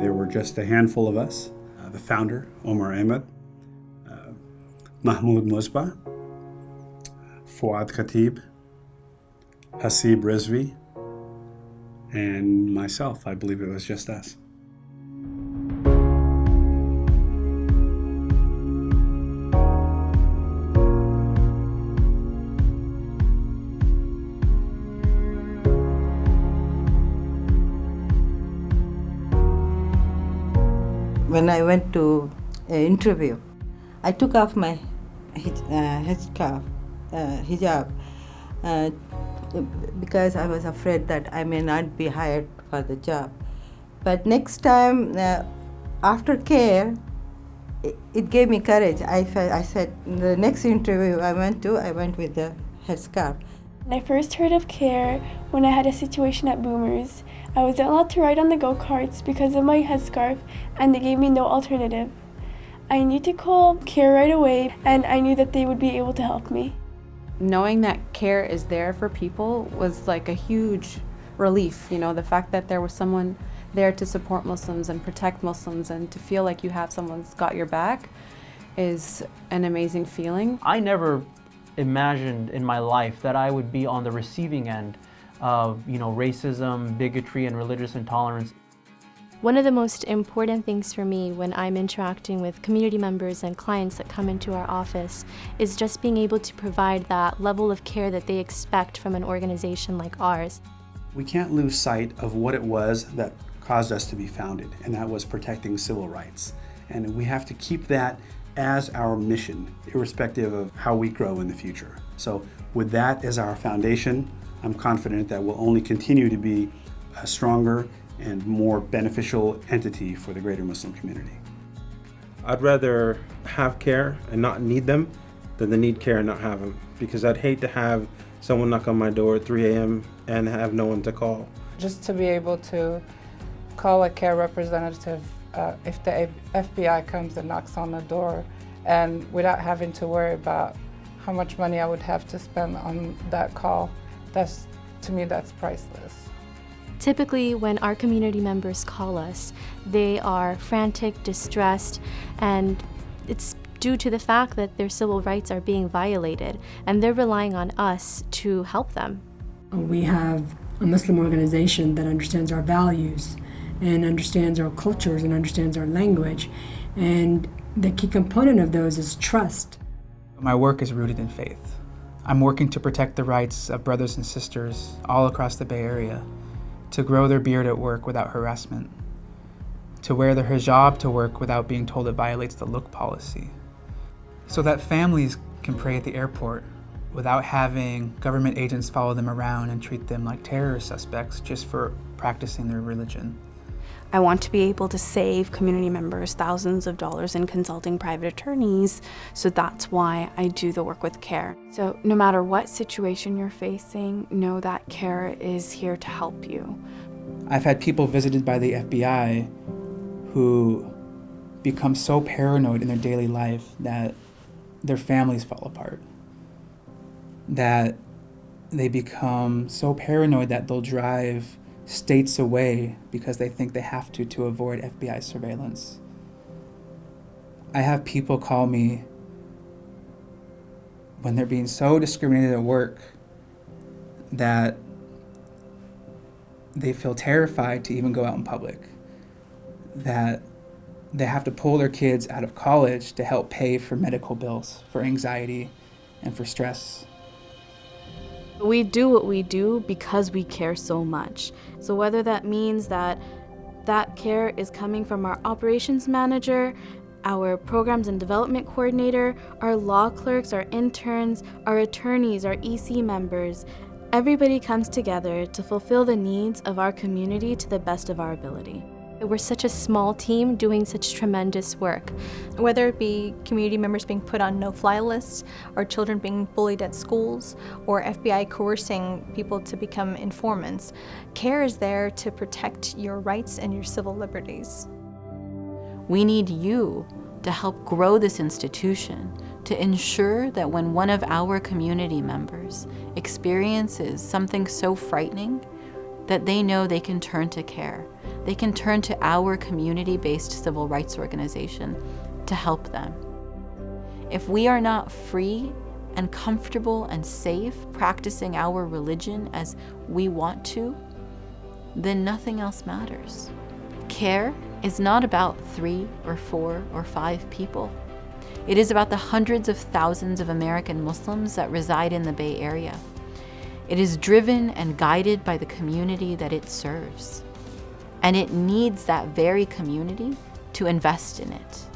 There were just a handful of us, the founder, Omar Ahmed, Mahmoud Musbah, Fuad Khatib, Hasib Rizvi, and myself. I believe it was just us. When I went to an interview, I took off my hijab, because I was afraid that I may not be hired for the job. But next time, after CARE, it gave me courage. I said, the next interview I went with the headscarf. When I first heard of CARE, when I had a situation at Boomers, I wasn't allowed to ride on the go-karts because of my headscarf, and they gave me no alternative. I knew to call CARE right away, and I knew that they would be able to help me. Knowing that CARE is there for people was like a huge relief. You know, the fact that there was someone there to support Muslims and protect Muslims, and to feel like you have someone's got your back is an amazing feeling. I never imagined in my life that I would be on the receiving end of, racism, bigotry, and religious intolerance. One of the most important things for me when I'm interacting with community members and clients that come into our office is just being able to provide that level of care that they expect from an organization like ours. We can't lose sight of what it was that caused us to be founded, and that was protecting civil rights. And we have to keep that as our mission, irrespective of how we grow in the future. So with that as our foundation, I'm confident that we'll only continue to be a stronger and more beneficial entity for the greater Muslim community. I'd rather have CARE and not need them than to need CARE and not have them, because I'd hate to have someone knock on my door at 3 a.m. and have no one to call. Just to be able to call a CARE representative if the FBI comes and knocks on the door, and without having to worry about how much money I would have to spend on that call, to me, that's priceless. Typically, when our community members call us, they are frantic, distressed, and it's due to the fact that their civil rights are being violated, and they're relying on us to help them. We have a Muslim organization that understands our values and understands our cultures and understands our language, and the key component of those is trust. My work is rooted in faith. I'm working to protect the rights of brothers and sisters all across the Bay Area, to grow their beard at work without harassment, to wear their hijab to work without being told it violates the look policy, so that families can pray at the airport without having government agents follow them around and treat them like terrorist suspects just for practicing their religion. I want to be able to save community members thousands of dollars in consulting private attorneys, so that's why I do the work with CARE. So no matter what situation you're facing, know that CARE is here to help you. I've had people visited by the FBI who become so paranoid in their daily life that their families fall apart, that they become so paranoid that they'll drive states away because they think they have to avoid FBI surveillance. I have people call me when they're being so discriminated at work that they feel terrified to even go out in public, that they have to pull their kids out of college to help pay for medical bills, for anxiety, and for stress. We do what we do because we care so much. So whether that means that care is coming from our operations manager, our programs and development coordinator, our law clerks, our interns, our attorneys, our EC members, everybody comes together to fulfill the needs of our community to the best of our ability. We're such a small team doing such tremendous work. Whether it be community members being put on no-fly lists, or children being bullied at schools, or FBI coercing people to become informants, CARE is there to protect your rights and your civil liberties. We need you to help grow this institution, to ensure that when one of our community members experiences something so frightening, that they know they can turn to CARE, they can turn to our community-based civil rights organization to help them. If we are not free and comfortable and safe practicing our religion as we want to, then nothing else matters. CARE is not about 3 or 4 or 5 people. It is about the hundreds of thousands of American Muslims that reside in the Bay Area. It is driven and guided by the community that it serves. And it needs that very community to invest in it.